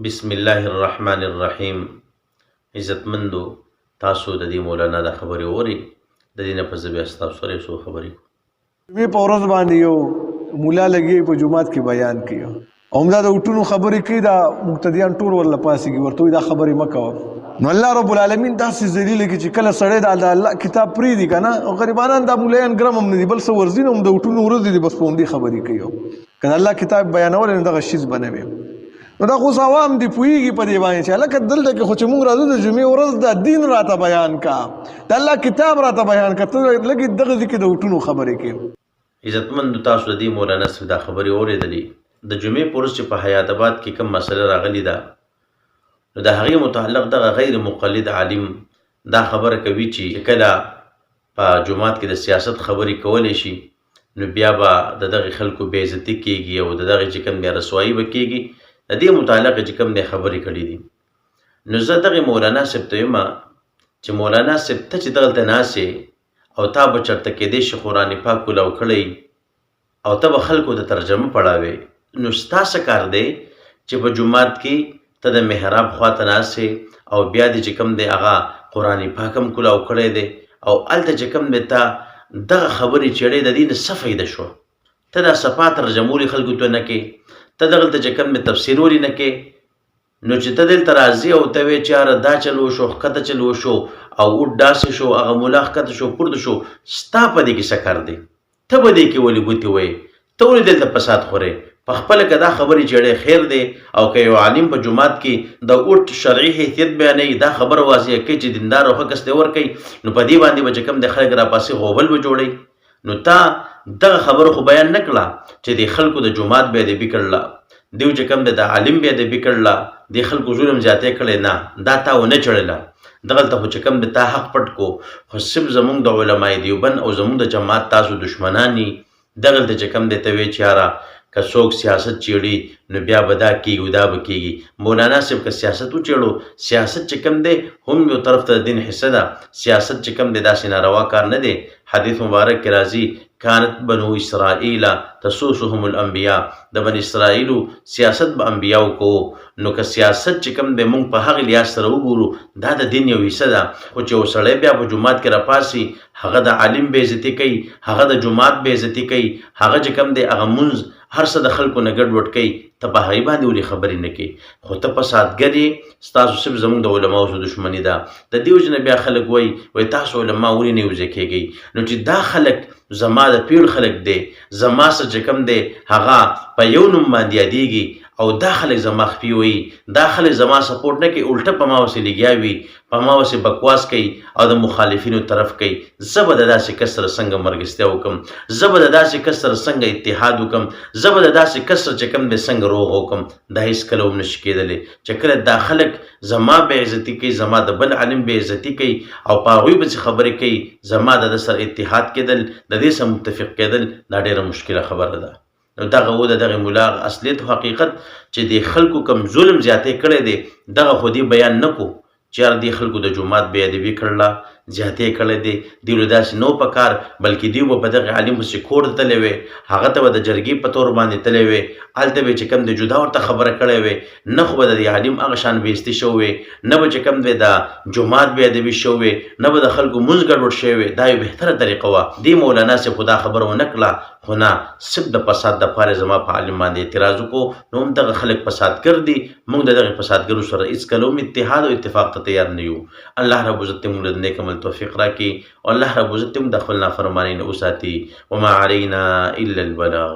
بسم الله الرحمن الرحیم. عزتمندو، تاسو د دې مولانا د خبرې اوري. د دې نه په زه بیا ستاسو سره یو څو خبرې کوم. په ورځ باندې یو مولا لګي په جومات کې بیان کړي او همدا د وټونو خبرې کوي، دا مقتدیان ټول ورله پاسېږي، ورته دا خبرې مه کوه. نو الله رب العالمین داسې ذلیله کړي چې کله سړی د الله کتاب پرېږدي که نه، او غریبانان دا مولایان ګرم هم نه دي، بل څه ورځي نه هم د وټونو ورځې دي، بس په همدې خبرې کوي. که د الله کتاب بیانولی نو دغه شیز به نه وي. نو دا خو عوام دي پوهېږي په دې باندې چې هلکه دلته کې خو چې مونږ راځو د جمعې ورځ د دین راته بیان کا، د الله کتاب راته بیان کا، ته لږې دغه ځای کې د وټونو خبرې کوې. عزتمندو، تاسو د دې مولانا صاحب دا خبرې اورېدلې. د جمعې په ورځ چې په حیات آباد کې کوم مسله راغلې ده، نو د هغې متعلق دغه غیر مقلد عالم دا خبره کوي چې کله په جومات کې د سیاست خبرې کولی شي، نو بیا به د دغې خلکو بې عزتي کېږي او د دغې چې کوم دی رسوایي به کېږي. د دې متعلق چې کوم دی خبرې کړي دي، نو زه دغې مولانا صاحب ته یم چې مولانا صاحب ته چې دغلته ناستې او تا به چېرته کېدی شي قرآن پاک کولاو کړی او ته به خلکو ته ترجمه پړاوې، نو ستا څه کار دی چې په جومات کې ته د محراب خواته ناستې او بیا دې چې کوم دی هغه قرآن پاک هم کولاو کړی دی او هلته چې کوم دی تا دغه خبرې چېړې، د دې نه څه فایده شوه؟ ته دا صفا ترجمولې خلکو ته نه کې، ته دغلته چې کوم دی تفسیر ولې نه کې، نو چې ته دلته راځې او ته وایې چې یاره دا چل وشو، ښکته چل وشو او اوټ داسې شو، هغه ملا ښکته شو پورته شو، ستا په دې کې څه کار دی؟ ته په دې کې ولې ګوتې وایې؟ ته ولې دلته فساد خورې؟ پخپله که دا خبرې چېړې خیر دی، او که یو عالم په جومات کې د اوټ شرعي حیثیت بیانوي، دا خبره واضحه کوي چې دیندار او ښه کس دی ورکوي، نو په دې باندې به چې کوم دی خلک راپاسې غوبل به جوړوي. نو تا دغه خبره خو بیان نه کړه چې د خلکو د جومات بې ادبي کړله، دیو چې کوم دی د عالم بې ادبي کړله، د خلکو ظلم زیاتی کړی، نه دا تا ونه چړله. دغلته خو چې کوم دی تا حق پټ کو، خو صرف زمونږ د علمای دیوبند او زمونږ د جماعت تاسو دشمنان دي. دغلته چې کوم دی ته وایې چې یاره که څوک سیاست چېړي نو بیا به دا کېږي او دا به کېږي. مولانا صاحب که سیاست وچېړو، سیاست چې کوم دی هم یو طرف ته د دین حصه ده. سیاست چې کوم دی داسې ناروا کار نه دی. حدیث مبارک کې راځي کانت بنو اسرائیل تسوسهم الانبیاء، د بني اسرائیلو سیاست به انبیاو کوو. نو که سیاست چې کوم دی مونږ په هغې لحاظ سره وګورو، دا د دین یو حصه ده. خو چې یو سړی بیا په جومات کې راپاسي، هغه د عالم بې عزتي کوي، هغه د جومات بې عزتي کوي، هغه چې کوم دی هغه مونځ هر څه د خلکو نه ګډوډ کوي، ته په هغې باندې ولې خبرې نه کوې؟ خو ته فسادګر یې، ستاسو صرف زموږ د علماو سره دښمني ده. د دې وجې نه بیا خلک وایي تاسو علما ولې نه یوځای کېږئ؟ نو چې دا خلک زما د پیړ خلک دی، زما سره چې کوم دی هغه په یو نوم باندې یادېږي، او دا خلک زما خفي وایي، دا خلک زما سپورټ نه کوي، الټه په ما پسې لګیا وي، په ما پسې بکواس کوي او د مخالفینو طرف کوي. زه به د داسې کس سره څنګه مرګستیا وکړم؟ زه به د داسې کس سره څنګه اتحاد وکړم؟ زه به د داسې کس سره چې کوم دی څنګه روغ وکړم؟ دا هېڅکله هم نشي کېدلی چې کله دا خلک زما بې عزتي کوي، زما د بل عالم بې عزتي کوي او په هغوی پسې خبرې کوي، زما د ده سره اتحاد کېدل، د دې سره متفق کېدل، دا ډېره مشکله خبره ده. نو دغه و د دغې ملا اصلیت او حقیقت چې د خلکو کم ظلم زیاتی کړی دی، دغه خو دې بیان نه کو چې یاره دې خلکو د جومات بې ادبي کړله، زیاتی کړی دی، دیو له داسې نو په کار، بلکې دیو به په دغې عالم پسې کور ته تللی وی، هغه ته به د جرګې په طور باندې تللی وی، هلته به چې کوم دی جدا ورته خبره کړی وی، نه خو به د دې عالم هغه شان بې عزتي شوی وی، نه به چې کوم دی د جومات بې ادبي شوی وی، نه به د خلکو مونځ ګډوډ شوی وی. دا یو بهتره طریقه وه. دې مولانا صاحب خو دا خبره ونه کړله، خو نه صرف د فساد دپاره زما په عالم باندې اعتراض وکړو. نو هم دغه خلک فسادګر دي، موږ د دغې فسادګرو سره هېڅکله هم اتحاد او اتفاق ته تیار نه یو. الله رب عزت دې موږ له نیک عمل توفیق راکړي او الله رب عزت دې موږ د خپل نافرمانۍ نه وساتي. وما علینا الا البلاغ.